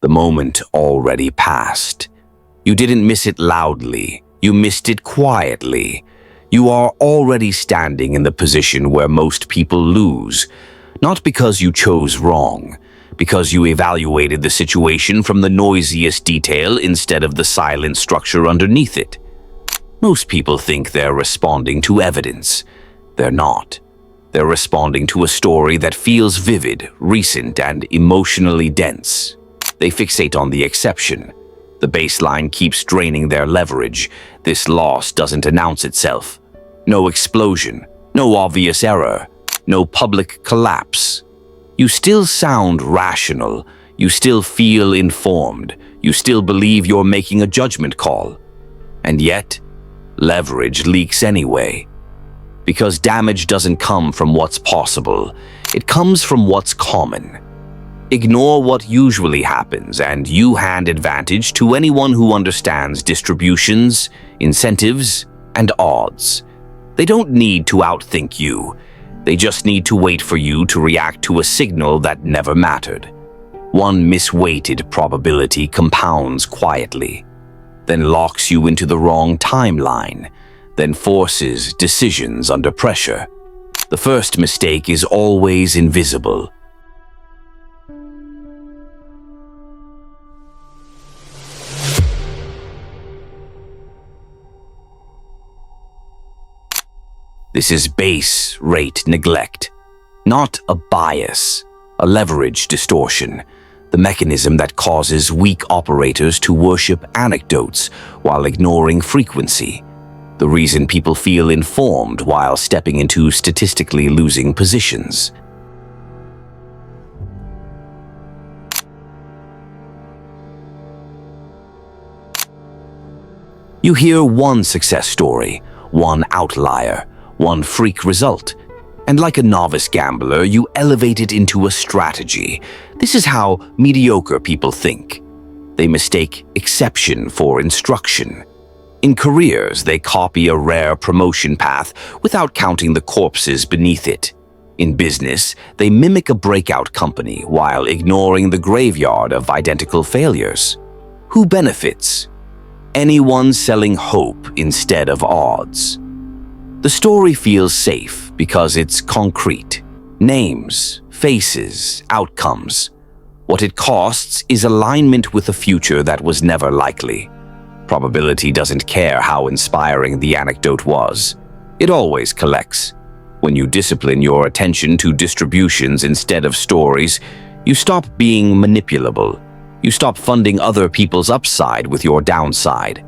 The moment already passed. You didn't miss it loudly, you missed it quietly. You are already standing in the position where most people lose, not because you chose wrong, because you evaluated the situation from the noisiest detail instead of the silent structure underneath it. Most people think they're responding to evidence. They're not. They're responding to a story that feels vivid, recent, and emotionally dense. They fixate on the exception. The baseline keeps draining their leverage. This loss doesn't announce itself. No explosion, no obvious error, no public collapse. You still sound rational. You still feel informed. You still believe you're making a judgment call. And yet, leverage leaks anyway. Because damage doesn't come from what's possible. It comes from what's common. Ignore what usually happens, and you hand advantage to anyone who understands distributions, incentives, and odds. They don't need to outthink you. They just need to wait for you to react to a signal that never mattered. One misweighted probability compounds quietly, then locks you into the wrong timeline, then forces decisions under pressure. The first mistake is always invisible. This is base rate neglect, not a bias, a leverage distortion, the mechanism that causes weak operators to worship anecdotes while ignoring frequency, the reason people feel informed while stepping into statistically losing positions. You hear one success story, one outlier, one freak result, and like a novice gambler, you elevate it into a strategy. This is how mediocre people think. They mistake exception for instruction. In careers, they copy a rare promotion path without counting the corpses beneath it. In business, they mimic a breakout company while ignoring the graveyard of identical failures. Who benefits? Anyone selling hope instead of odds. The story feels safe because it's concrete. Names, faces, outcomes. What it costs is alignment with a future that was never likely. Probability doesn't care how inspiring the anecdote was. It always collects. When you discipline your attention to distributions instead of stories, you stop being manipulable. You stop funding other people's upside with your downside.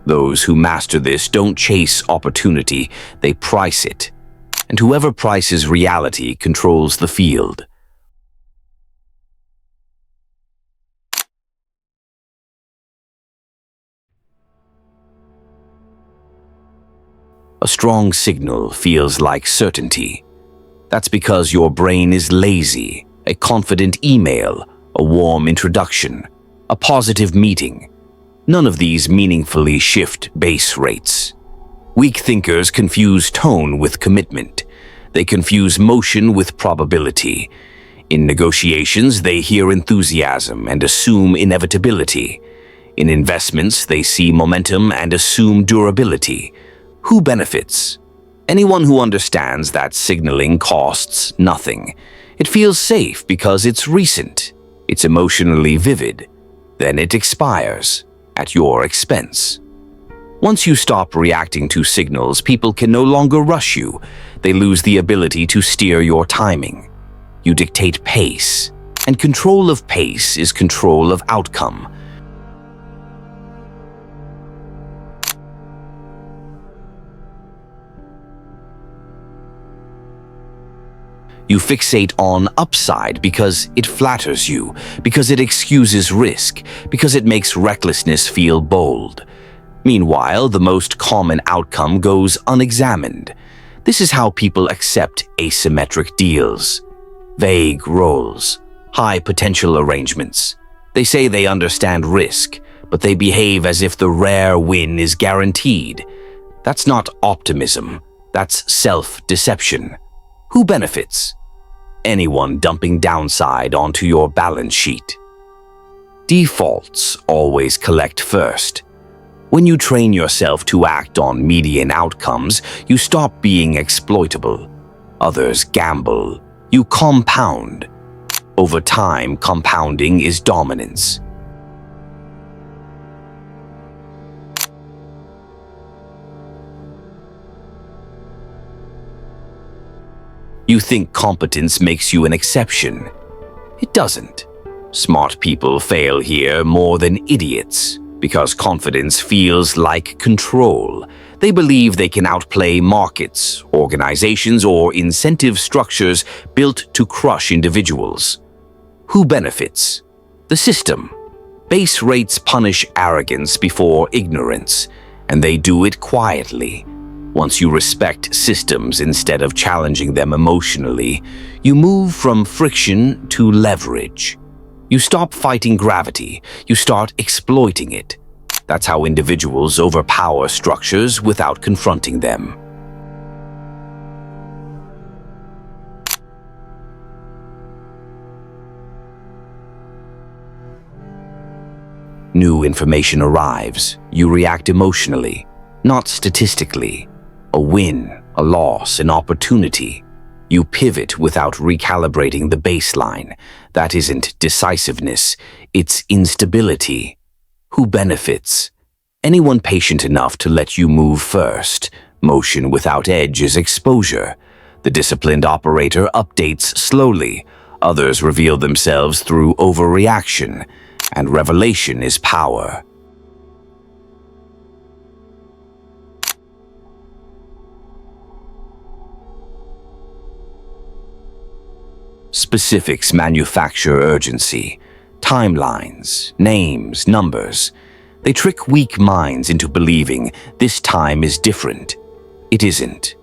Those who master this don't chase opportunity, they price it. And whoever prices reality controls the field. A strong signal feels like certainty. That's because your brain is lazy. A confident email, a warm introduction, a positive meeting. None of these meaningfully shift base rates. Weak thinkers confuse tone with commitment. They confuse motion with probability. In negotiations, they hear enthusiasm and assume inevitability. In investments, they see momentum and assume durability. Who benefits? Anyone who understands that signaling costs nothing. It feels safe because it's recent. It's emotionally vivid. Then it expires. At your expense. Once you stop reacting to signals, people can no longer rush you. They lose the ability to steer your timing. You dictate pace, and control of pace is control of outcome. You fixate on upside because it flatters you, because it excuses risk, because it makes recklessness feel bold. Meanwhile, the most common outcome goes unexamined. This is how people accept asymmetric deals. Vague roles, high potential arrangements. They say they understand risk, but they behave as if the rare win is guaranteed. That's not optimism, that's self-deception. Who benefits? Anyone dumping downside onto your balance sheet. Defaults always collect first. When you train yourself to act on median outcomes, you stop being exploitable. Others gamble. You compound. Over time, compounding is dominance. You think competence makes you an exception. It doesn't. Smart people fail here more than idiots because confidence feels like control. They believe they can outplay markets, organizations, or incentive structures built to crush individuals. Who benefits? The system. Base rates punish arrogance before ignorance, and they do it quietly. Once you respect systems instead of challenging them emotionally, you move from friction to leverage. You stop fighting gravity, you start exploiting it. That's how individuals overpower structures without confronting them. New information arrives. You react emotionally, not statistically. A win, a loss, an opportunity. You pivot without recalibrating the baseline. That isn't decisiveness, it's instability. Who benefits? Anyone patient enough to let you move first. Motion without edge is exposure. The disciplined operator updates slowly. Others reveal themselves through overreaction. And revelation is power. Specifics manufacture urgency. Timelines, names, numbers. They trick weak minds into believing this time is different. It isn't.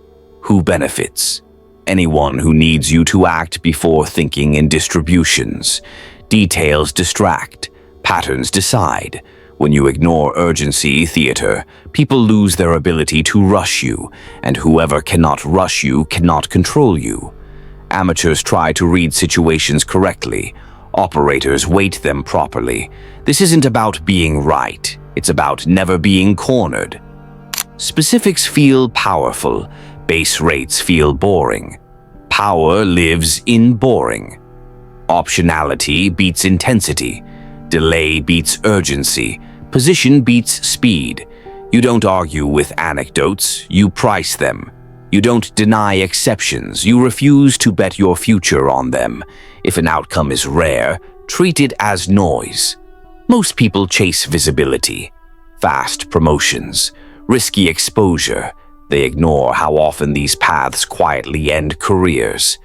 Who benefits? Anyone who needs you to act before thinking in distributions. Details distract. Patterns decide. When you ignore urgency theater, people lose their ability to rush you, and whoever cannot rush you cannot control you. Amateurs try to read situations correctly. Operators weight them properly. This isn't about being right. It's about never being cornered. Specifics feel powerful. Base rates feel boring. Power lives in boring. Optionality beats intensity. Delay beats urgency. Position beats speed. You don't argue with anecdotes, you price them. You don't deny exceptions, you refuse to bet your future on them. If an outcome is rare, treat it as noise. Most people chase visibility, fast promotions, risky exposure. They ignore how often these paths quietly end careers.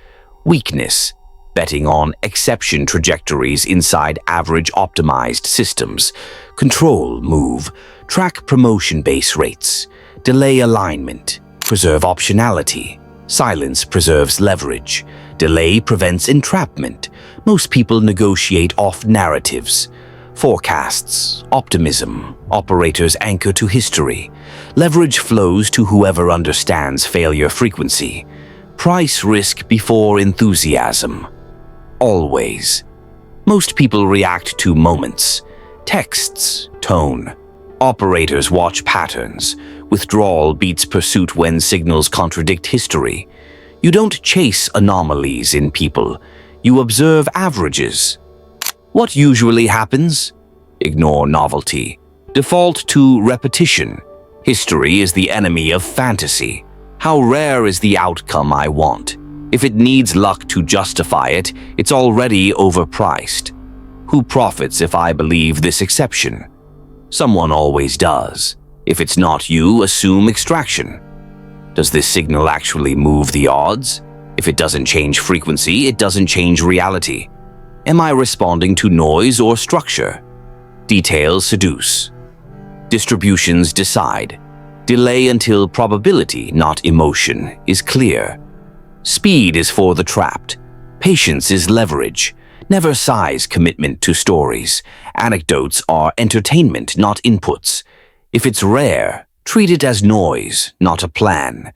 Weakness, betting on exception trajectories inside average optimized systems. Control, move, track promotion base rates, delay alignment. Preserve optionality. Silence preserves leverage. Delay prevents entrapment. Most people negotiate off narratives. Forecasts, optimism, operators anchor to history. Leverage flows to whoever understands failure frequency. Price risk before enthusiasm. Always. Most people react to moments, texts, tone. Operators watch patterns. Withdrawal beats pursuit when signals contradict history. You don't chase anomalies in people. You observe averages. What usually happens? Ignore novelty. Default to repetition. History is the enemy of fantasy. How rare is the outcome I want? If it needs luck to justify it, it's already overpriced. Who profits if I believe this exception? Someone always does. If it's not you, assume extraction. Does this signal actually move the odds? If it doesn't change frequency, it doesn't change reality. Am I responding to noise or structure? Details seduce. Distributions decide. Delay until probability, not emotion, is clear. Speed is for the trapped. Patience is leverage. Never size commitment to stories. Anecdotes are entertainment, not inputs. If it's rare, treat it as noise, not a plan.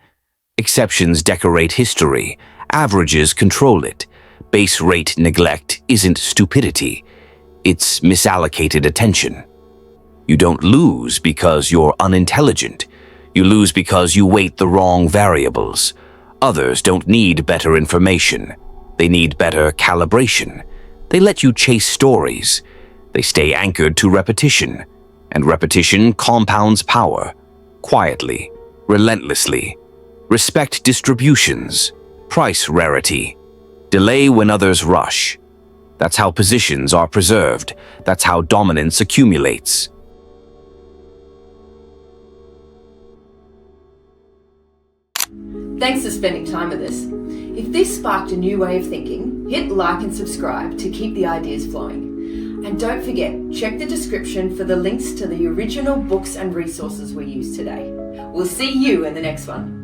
Exceptions decorate history. Averages control it. Base rate neglect isn't stupidity. It's misallocated attention. You don't lose because you're unintelligent. You lose because you weight the wrong variables. Others don't need better information. They need better calibration. They let you chase stories. They stay anchored to repetition. And repetition compounds power. Quietly, relentlessly. Respect distributions. Price rarity. Delay when others rush. That's how positions are preserved. That's how dominance accumulates. Thanks for spending time with us. If this sparked a new way of thinking, hit like and subscribe to keep the ideas flowing. And don't forget, check the description for the links to the original books and resources we used today. We'll see you in the next one.